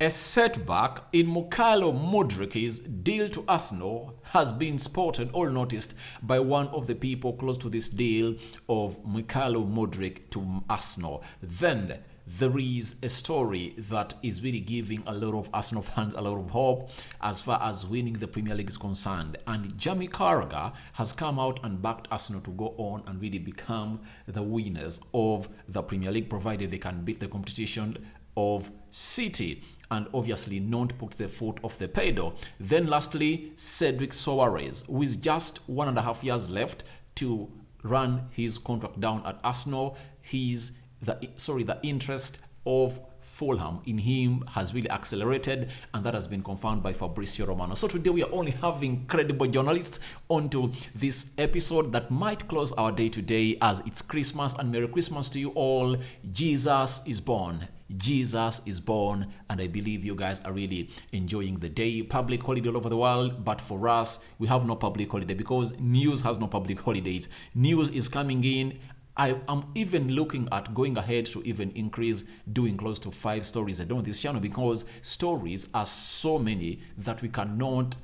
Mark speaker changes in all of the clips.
Speaker 1: A setback in Mykhailo Mudryk's deal to Arsenal has been spotted or noticed by one of the people close to this deal of Mykhailo Mudryk to Arsenal. Then there is a story that is really giving a lot of Arsenal fans a lot of hope as far as winning the Premier League is concerned. And Jamie Carragher has come out and backed Arsenal to go on and really become the winners of the Premier League, provided they can beat the competition of City and obviously not put the foot off the pedal. Then lastly, Cedric Suarez, with just 1.5 years left to run his contract down at Arsenal, the interest of Fulham in him has really accelerated, and that has been confirmed by Fabrizio Romano. So today we are only having credible journalists onto this episode that might close our day today, as it's Christmas, and Merry Christmas to you all. Jesus is born. Jesus is born, and I believe you guys are really enjoying the day. Public holiday all over the world, but for us, we have no public holiday because news has no public holidays. News is coming in. I am even looking at going ahead to even increase doing close to 5 stories a day on this channel, because stories are so many that we cannot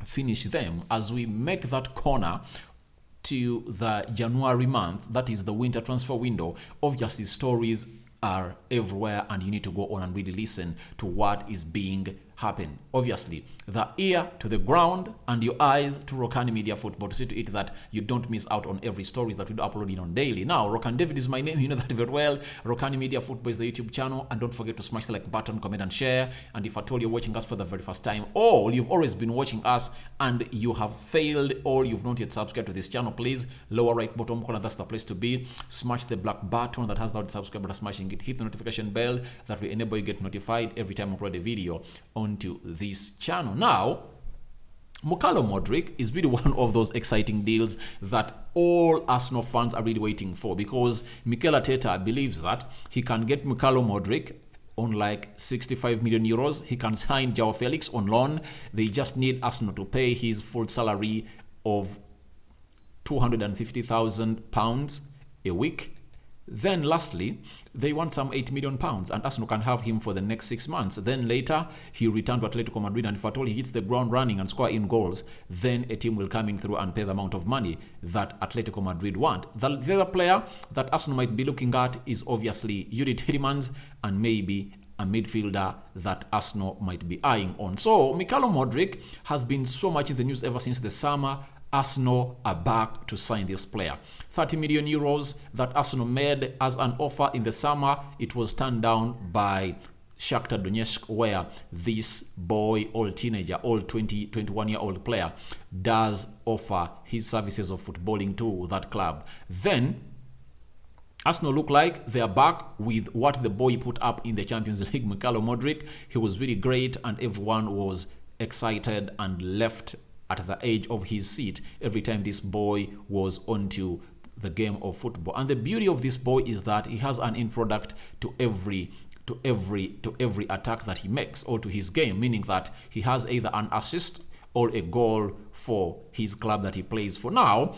Speaker 1: finish them as we make that corner to the January month, that is the winter transfer window. Obviously, stories are everywhere, and you need to go on and really listen to what is being happened. Obviously, the ear to the ground and your eyes to Rokani Media Football to see to it that you don't miss out on every stories that we do uploading on daily. Now, Rokani David is my name, you know that very well. Rokani Media Football is the YouTube channel, and don't forget to smash the like button, comment and share. And if at all you're watching us for the very first time, or you've always been watching us and you have failed, or you've not yet subscribed to this channel, please, lower right bottom corner, that's the place to be. Smash the black button that has that subscribe button, smashing it, hit the notification bell that will enable you get notified every time I upload a video onto this channel. Now, Mykhailo Mudryk is really one of those exciting deals that all Arsenal fans are really waiting for, because Mikel Arteta believes that he can get Mykhailo Mudryk on like 65 million euros. He can sign Joao Felix on loan. They just need Arsenal to pay his full salary of £250,000 a week. Then lastly, they want some £8 million, and Arsenal can have him for the next 6 months. Then later, he returned to Atletico Madrid, and if at all he hits the ground running and score in goals, then a team will come in through and pay the amount of money that Atletico Madrid want. The other player that Arsenal might be looking at is obviously Yuri Tielemans, and maybe a midfielder that Arsenal might be eyeing on. So Mykhailo Mudryk has been so much in the news ever since the summer. Arsenal are back to sign this player. 30 million euros that Arsenal made as an offer in the summer. It was turned down by Shakhtar Donetsk, where this boy, old teenager, old 21-year-old player does offer his services of footballing to that club. Then Arsenal look like they are back with what the boy put up in the Champions League, Mykhailo Mudryk. He was really great, and everyone was excited and left at the edge of his seat every time this boy was onto the game of football. And the beauty of this boy is that he has an end product to every attack that he makes, or to his game, meaning that he has either an assist or a goal for his club that he plays for. Now,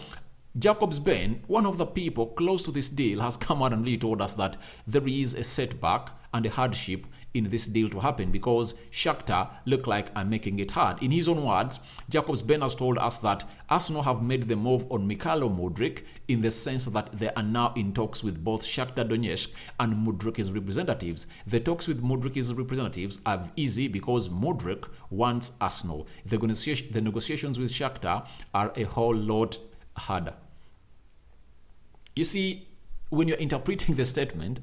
Speaker 1: Jacobs Ben, one of the people close to this deal, has come out and really told us that there is a setback and a hardship in this deal to happen, because Shakhtar look like are making it hard. In his own words, Jacobs Ben has told us that Arsenal have made the move on Mykhailo Mudryk in the sense that they are now in talks with both Shakhtar Donetsk and Mudryk's representatives. The talks with Mudryk's representatives are easy because Mudryk wants Arsenal. The negotiations with Shakhtar are a whole lot harder. You see, when you're interpreting the statement,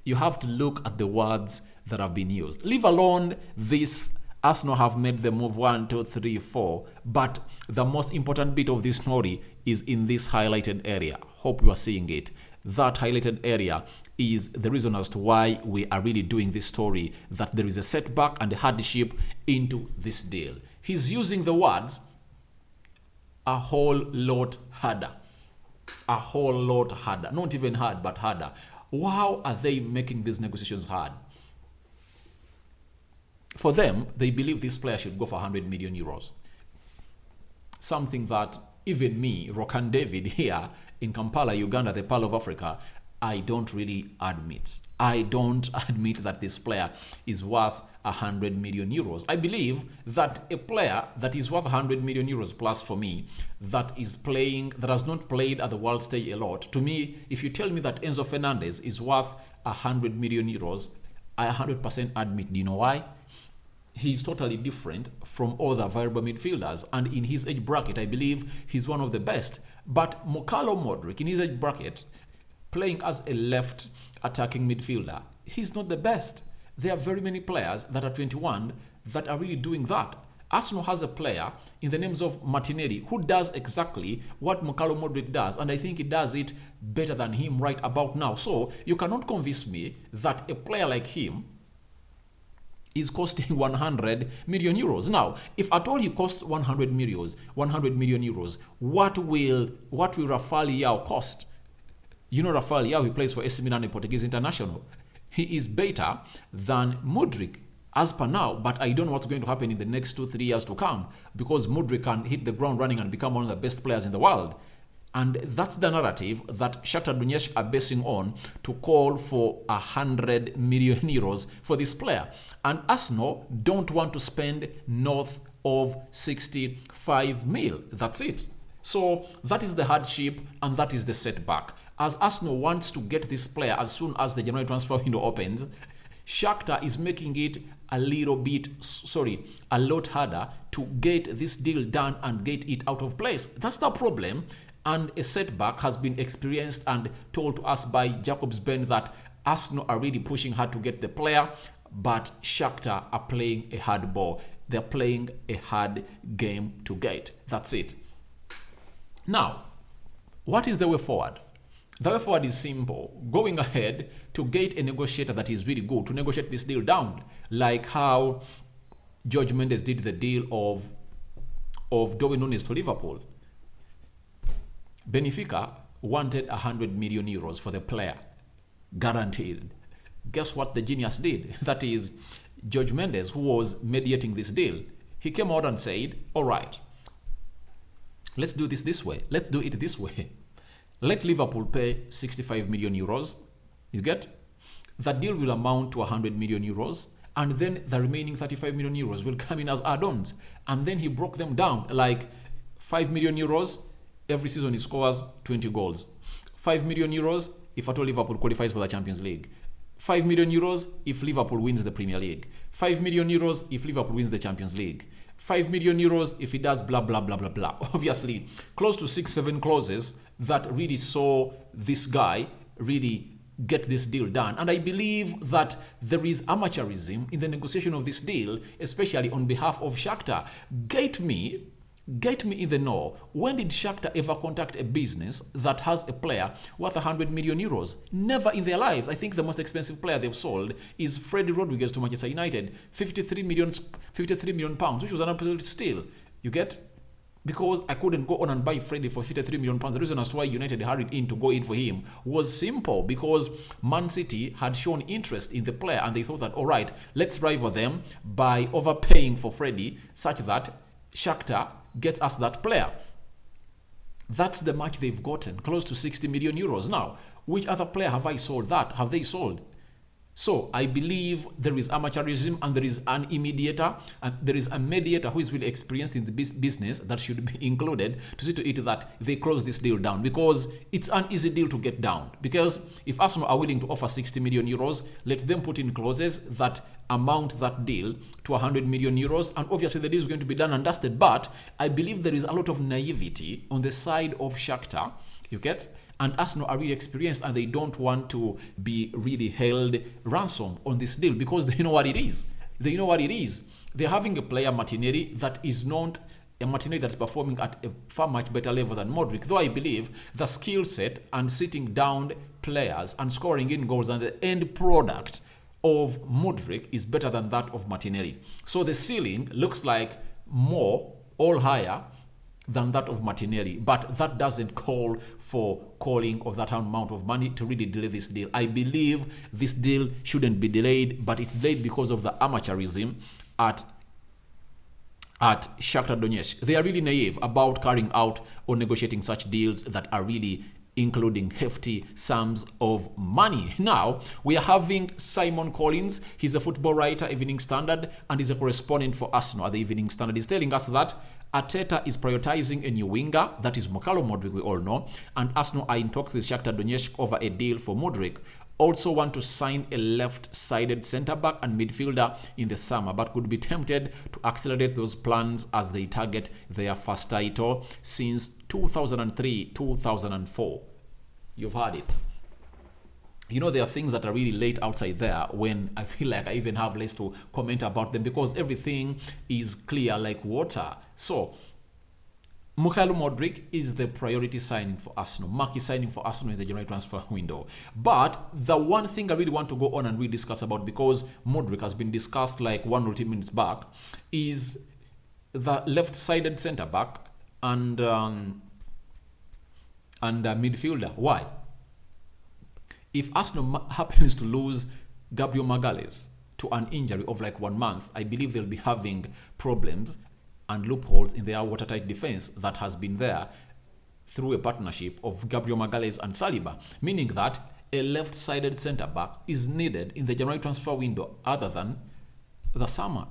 Speaker 1: you have to look at the words that have been used. Leave alone this Arsenal have made the move 1, 2, 3, 4. But the most important bit of this story is in this highlighted area. Hope you are seeing it. That highlighted area is the reason as to why we are really doing this story, that there is a setback and a hardship into this deal. He's using the words a whole lot harder. A whole lot harder. Not even hard, but harder. How are they making these negotiations hard? For them, they believe this player should go for 100 million euros. Something that even me, Rokani David, here in Kampala, Uganda, the Pearl of Africa, I don't really admit. I don't admit that this player is worth 100 million euros. I believe that a player that is worth 100 million euros plus for me, that has not played at the world stage a lot. To me, if you tell me that Enzo Fernandez is worth 100 million euros, I 100% admit. Do you know why? He's totally different from other variable midfielders, and in his age bracket, I believe he's one of the best. But Mudryk, in his age bracket, playing as a left attacking midfielder, he's not the best. There are very many players that are 21 that are really doing that. Arsenal has a player in the names of Martinelli who does exactly what Mudryk does, and I think he does it better than him right about now. So you cannot convince me that a player like him is costing 100 million euros. Now, if at all he costs 100 million euros, what will Rafael Leao cost? You know Rafael Leao, he plays for AC Milan, a Portuguese international. He is better than Mudryk as per now, but I don't know what's going to happen in the next 2-3 years to come, because Mudryk can hit the ground running and become one of the best players in the world. And that's the narrative that Shakhtar Donetsk are basing on to call for 100 million euros for this player. And Arsenal don't want to spend north of 65 mil. That's it. So that is the hardship and that is the setback. As Arsenal wants to get this player as soon as the January transfer window opens, Shakhtar is making it a lot harder to get this deal done and get it out of place. That's the problem. And a setback has been experienced and told to us by Jacobs Ben that Arsenal are really pushing hard to get the player, but Shakhtar are playing a hard ball. They're playing a hard game to get. That's it. Now, what is the way forward? The way forward is simple. Going ahead to get a negotiator that is really good to negotiate this deal down, like how George Mendes did the deal of Darwin Núñez to Liverpool. Benfica wanted 100 million euros for the player, guaranteed. Guess what the genius did? That is, George Mendes, who was mediating this deal, he came out and said, all right, let's do this way. Let's do it this way. Let Liverpool pay 65 million euros. You get? That deal will amount to 100 million euros. And then the remaining 35 million euros will come in as add-ons. And then he broke them down like 5 million euros. Every season he scores 20 goals. 5 million euros if at all Liverpool qualifies for the Champions League. 5 million euros if Liverpool wins the Premier League. 5 million euros if Liverpool wins the Champions League. 5 million euros if he does blah, blah, blah, blah, blah. Obviously, close to 6-7 clauses that really saw this guy really get this deal done. And I believe that there is amateurism in the negotiation of this deal, especially on behalf of Shakhtar. Get me in the know. When did Shakhtar ever contact a business that has a player worth 100 million euros? Never in their lives. I think the most expensive player they've sold is Freddie Rodriguez to Manchester United. 53 million pounds, which was an absolute steal. You get? Because I couldn't go on and buy Freddie for 53 million pounds. The reason as to why United hurried in to go in for him was simple, because Man City had shown interest in the player and they thought that, all right, let's rival them by overpaying for Freddie such that Shakhtar gets us that player. That's the match they've gotten, close to 60 million euros. Now, which other player have I sold that? Have they sold? So I believe there is amateurism and there is an mediator, and there is a mediator who is really experienced in the business that should be included to see to it that they close this deal down, because it's an easy deal to get down. Because if Arsenal are willing to offer 60 million euros, let them put in clauses that amount that deal to 100 million euros, and obviously the deal is going to be done and dusted. But I believe there is a lot of naivety on the side of Shakhtar, you get? And Arsenal are really experienced and they don't want to be really held ransom on this deal because they know what it is. They know what it is. They're having a player, Martinelli, that is not a Martinelli that's performing at a far much better level than Mudryk. Though I believe the skill set and sitting down players and scoring in goals and the end product of Mudryk is better than that of Martinelli. So the ceiling looks like more, all higher, than that of Martinelli, but that doesn't call for calling of that amount of money to really delay this deal. I believe this deal shouldn't be delayed, but it's delayed because of the amateurism at Shakhtar Donetsk. They are really naive about carrying out or negotiating such deals that are really including hefty sums of money. Now, we are having Simon Collins. He's a football writer, Evening Standard, and he's a correspondent for Arsenal at the Evening Standard. He's telling us that Arteta is prioritizing a new winger, that is Mudryk, we all know, and Arsenal are in talks with Shakhtar Donetsk over a deal for Mudryk. Also want to sign a left-sided centre-back and midfielder in the summer, but could be tempted to accelerate those plans as they target their first title since 2003-2004. You've heard it. You know, there are things that are really late outside there when I feel like I even have less to comment about them because everything is clear like water. So, Mudryk is the priority signing for Arsenal. Marquee signing for Arsenal in the January transfer window. But the one thing I really want to go on and really discuss about, because Mudryk has been discussed like 1 or 2 minutes back, is the left-sided centre-back and midfielder. Why? If Arsenal happens to lose Gabriel Magalhaes to an injury of like 1 month, I believe they'll be having problems and loopholes in their watertight defense that has been there through a partnership of Gabriel Magalhaes and Saliba, meaning that a left-sided centre-back is needed in the January transfer window other than the summer.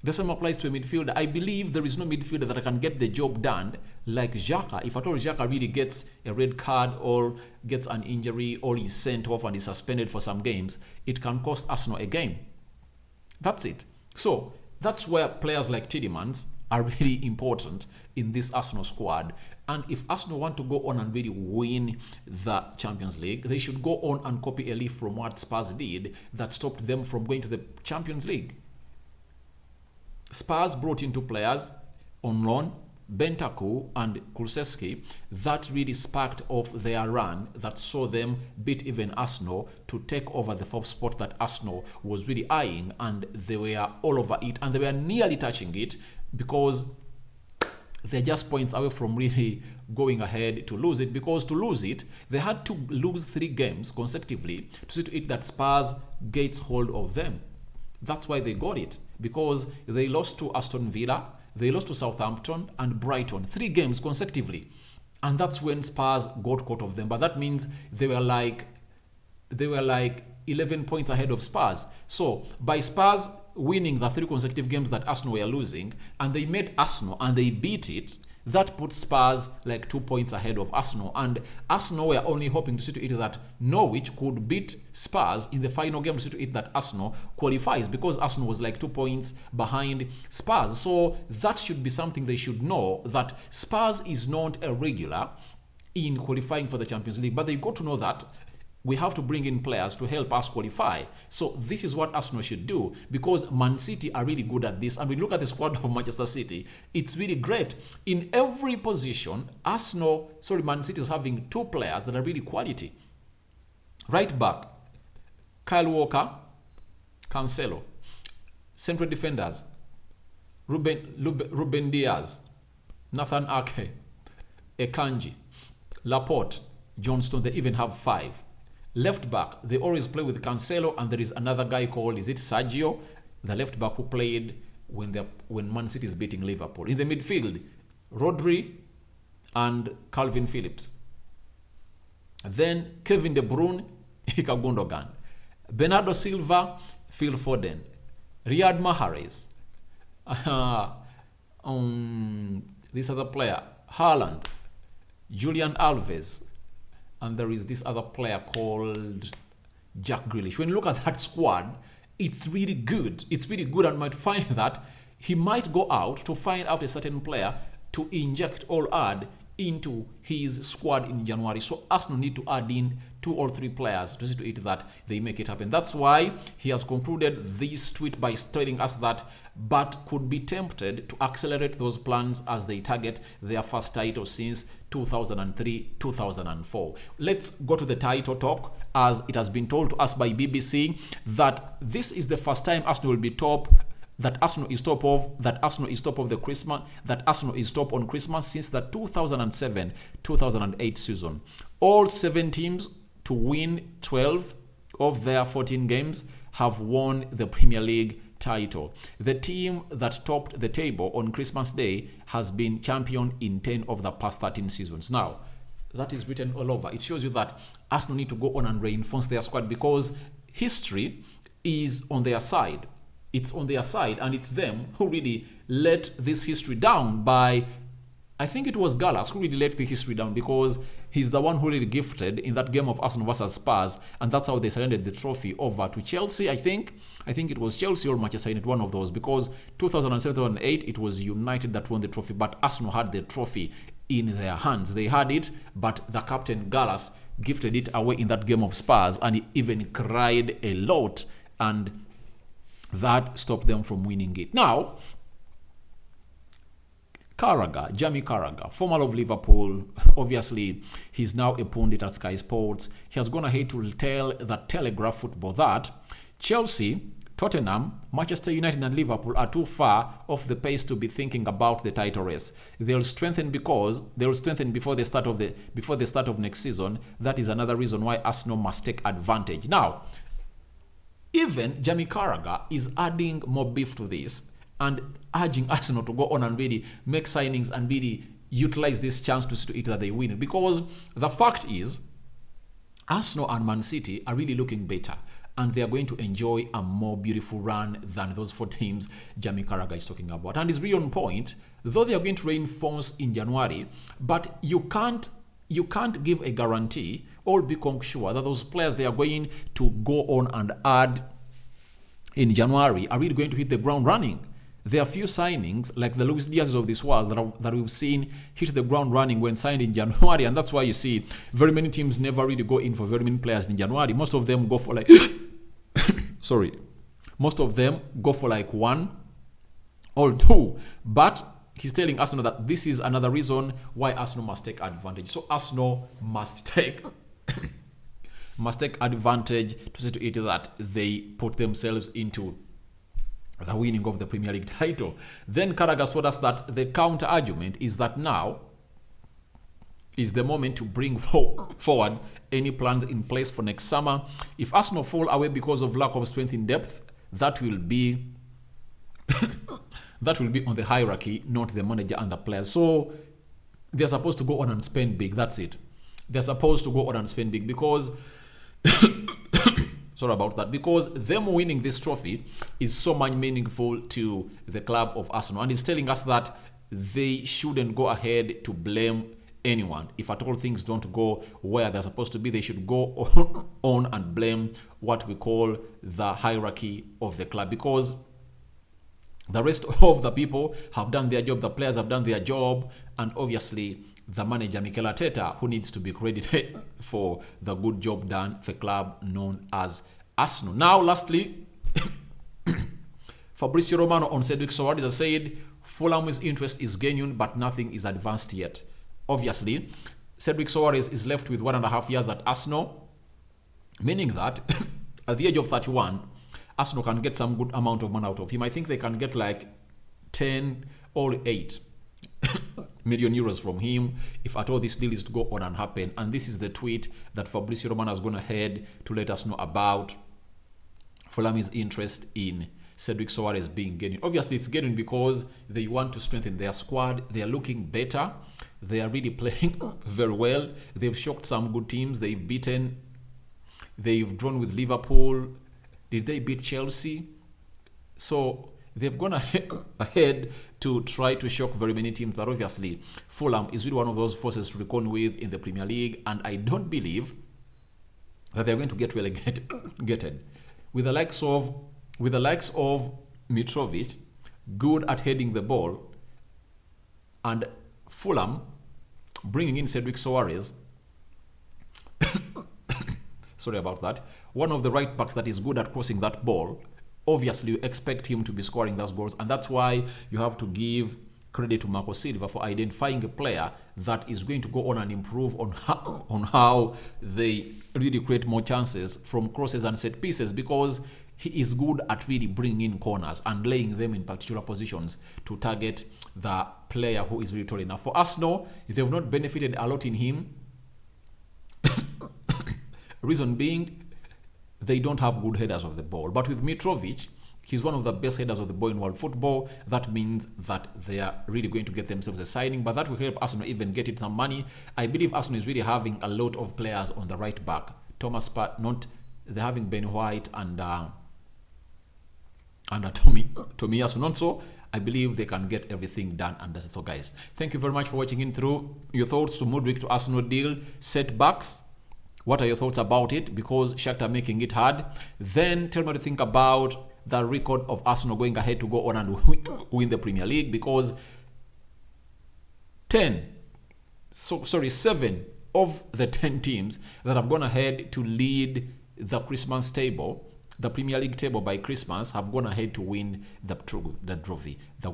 Speaker 1: The same applies to a midfielder. I believe there is no midfielder that can get the job done like Xhaka. If at all Xhaka really gets a red card or gets an injury or is sent off and is suspended for some games, it can cost Arsenal a game. That's it. So that's where players like Tielemans are really important in this Arsenal squad. And if Arsenal want to go on and really win the Champions League, they should go on and copy a leaf from what Spurs did that stopped them from going to the Champions League. Spurs brought in 2 players on loan, Bentancur and Kulusevski, that really sparked off their run that saw them beat even Arsenal to take over the 4th spot that Arsenal was really eyeing, and they were all over it and they were nearly touching it because they're just points away from really going ahead to lose it, because to lose it, they had to lose 3 games consecutively to see to it that Spurs gets hold of them. That's why they got it, because they lost to Aston Villa, they lost to Southampton and Brighton 3 games consecutively. And that's when Spurs got caught of them. But that means they were like 11 points ahead of Spurs. So by Spurs winning the 3 consecutive games that Arsenal were losing, and they met Arsenal and they beat it, that puts Spurs like 2 points ahead of Arsenal. And Arsenal were only hoping to see to it that Norwich could beat Spurs in the final game to see to it that Arsenal qualifies, because Arsenal was like 2 points behind Spurs. So that should be something they should know, that Spurs is not a regular in qualifying for the Champions League, but they got to know that we have to bring in players to help us qualify. So this is what Arsenal should do, because Man City are really good at this. And we look at the squad of Manchester City, it's really great. In every position, Man City is having 2 players that are really quality. Right back, Kyle Walker, Cancelo. Central defenders, Ruben Diaz, Nathan Ake, Akanji, Laporte, Johnston. They even have 5. Left back, they always play with Cancelo, and there is another guy called, is it Sergio, the left back who played when Man City is beating Liverpool. In the midfield, Rodri and Calvin Phillips. Then Kevin De Bruyne, Ilkay Gundogan. Bernardo Silva, Phil Foden. Riyad Mahrez. This other player, Haaland. Julian Alves. And there is this other player called Jack Grealish. When you look at that squad, it's really good. It's really good, and might find that he might go out to find out a certain player to inject or add into his squad in January. So Arsenal need to add in 2 or 3 players to see to it that they make it happen. That's why he has concluded this tweet by telling us that, but could be tempted to accelerate those plans as they target their first title since 2003-2004. Let's go to the title talk, as it has been told to us by BBC that this is the first time Arsenal will be top, that Arsenal is top of the Christmas, that Arsenal is top on Christmas since the 2007-2008 season. All 7 teams to win 12 of their 14 games have won the Premier League title. The team that topped the table on Christmas Day has been champion in 10 of the past 13 seasons. Now, that is written all over. It shows you that Arsenal need to go on and reinforce their squad because history is on their side. It's on their side, and it's them who really let this history down by, I think it was Gallas who really let the history down because he's the one who really gifted in that game of Arsenal versus Spurs, and that's how they surrendered the trophy over to Chelsea, I think. I think it was Chelsea or Manchester United, one of those, because 2007-2008, it was United that won the trophy, but Arsenal had the trophy in their hands. They had it, but the captain Gallas gifted it away in that game of Spurs, and he even cried a lot, and that stopped them from winning it. Now, Jamie Carragher, former of Liverpool, obviously he's now a pundit at Sky Sports. He has gone ahead to tell the Telegraph Football that Chelsea, Tottenham, Manchester United and Liverpool are too far off the pace to be thinking about the title race. They'll strengthen before the start of next season. That is another reason why Arsenal must take advantage. Now, even Jamie Carragher is adding more beef to this and urging Arsenal to go on and really make signings and really utilize this chance to see to it that they win. Because the fact is, Arsenal and Man City are really looking better, and they are going to enjoy a more beautiful run than those 4 teams Jamie Carragher is talking about. And he's really on point, though they are going to reinforce in January, but you can't give a guarantee or be sure that those players they are going to go on and add in January are really going to hit the ground running. There are few signings like the Luis Diaz's of this world that we've seen hit the ground running when signed in January, and that's why you see very many teams never really go in for very many players in January. Most of them go for like most of them go for like 1 or 2. But he's telling Arsenal that this is another reason why Arsenal must take advantage. So Arsenal must take advantage to say to it that they put themselves into the winning of the Premier League title. Then Carragher told us that the counter argument is that now is the moment to bring forward any plans in place for next summer. If Arsenal fall away because of lack of strength in depth, that will be on the hierarchy, not the manager and the players. So they're supposed to go on and spend big. That's it. They're supposed to go on and spend big because sorry about that, because them winning this trophy is so much meaningful to the club of Arsenal, and he's telling us that they shouldn't go ahead to blame anyone. If at all things don't go where they're supposed to be, they should go on and blame what we call the hierarchy of the club, because the rest of the people have done their job, the players have done their job, and obviously the manager Mikel Arteta, who needs to be credited for the good job done for a club known as Arsenal. Now, lastly, Fabrizio Romano on Cedric Suarez has said Fulham's interest is genuine, but nothing is advanced yet. Obviously, Cedric Suarez is left with 1.5 years at Arsenal, meaning that at the age of 31, Arsenal can get some good amount of money out of him. I think they can get like 10 or 8 million euros from him if at all this deal is to go on and happen. And this is the tweet that Fabrizio Romano has gone ahead to let us know about Fulham's interest in Cedric Suarez being genuine. Obviously, it's genuine because they want to strengthen their squad. They are looking better. They are really playing very well. They've shocked some good teams. They've drawn with Liverpool. Did they beat Chelsea? So they've gone ahead to try to shock very many teams, but obviously Fulham is really one of those forces to reckon with in the Premier League, and I don't believe that they're going to get relegated. With the likes of Mitrovic, good at heading the ball, and Fulham bringing in Cedric Suarez. Sorry about that. One of the right backs that is good at crossing that ball. Obviously, you expect him to be scoring those goals, and that's why you have to give credit to Marco Silva for identifying a player that is going to go on and improve on how they really create more chances from crosses and set pieces, because he is good at really bringing in corners and laying them in particular positions to target the player who is really tall enough. For Arsenal, they've not benefited a lot in him. Reason being, they don't have good headers of the ball. But with Mitrovic, He's one of the best headers of the ball in world football. That means that they are really going to get themselves a signing, but that will help Arsenal even get it some money. I believe Arsenal is really having a lot of players on the right back. Thomas Partey, they're having Ben White and Tomiyasu Nonso. I believe they can get everything done under the. So guys, thank you very much for watching in through. Your thoughts to Mudryk to Arsenal deal, setbacks. What are your thoughts about it? Because Shakhtar making it hard. Then tell me what you think about the record of Arsenal going ahead to go on and win the Premier League, because 7 of the 10 teams that have gone ahead to lead the Christmas table, the Premier League table by Christmas, have gone ahead to win the trophy, the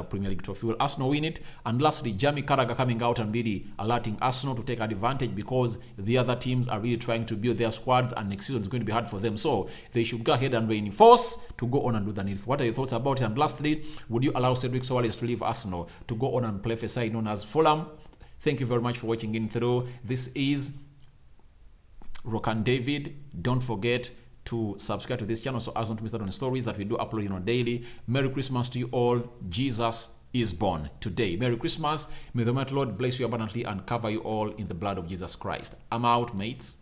Speaker 1: Premier League trophy. Will Arsenal win it? And lastly, Jamie Carragher coming out and really alerting Arsenal to take advantage, because the other teams are really trying to build their squads and next season is going to be hard for them. So they should go ahead and reinforce to go on and do the needful. What are your thoughts about it? And lastly, would you allow Cedric Suarez to leave Arsenal to go on and play for a side known as Fulham? Thank you very much for watching in through. This is Rokani David. Don't forget to subscribe to this channel so as not to miss out on the stories that we do upload on daily. Merry Christmas to you all. Jesus is born today. Merry Christmas. May the mighty Lord bless you abundantly and cover you all in the blood of Jesus Christ. I'm out, mates.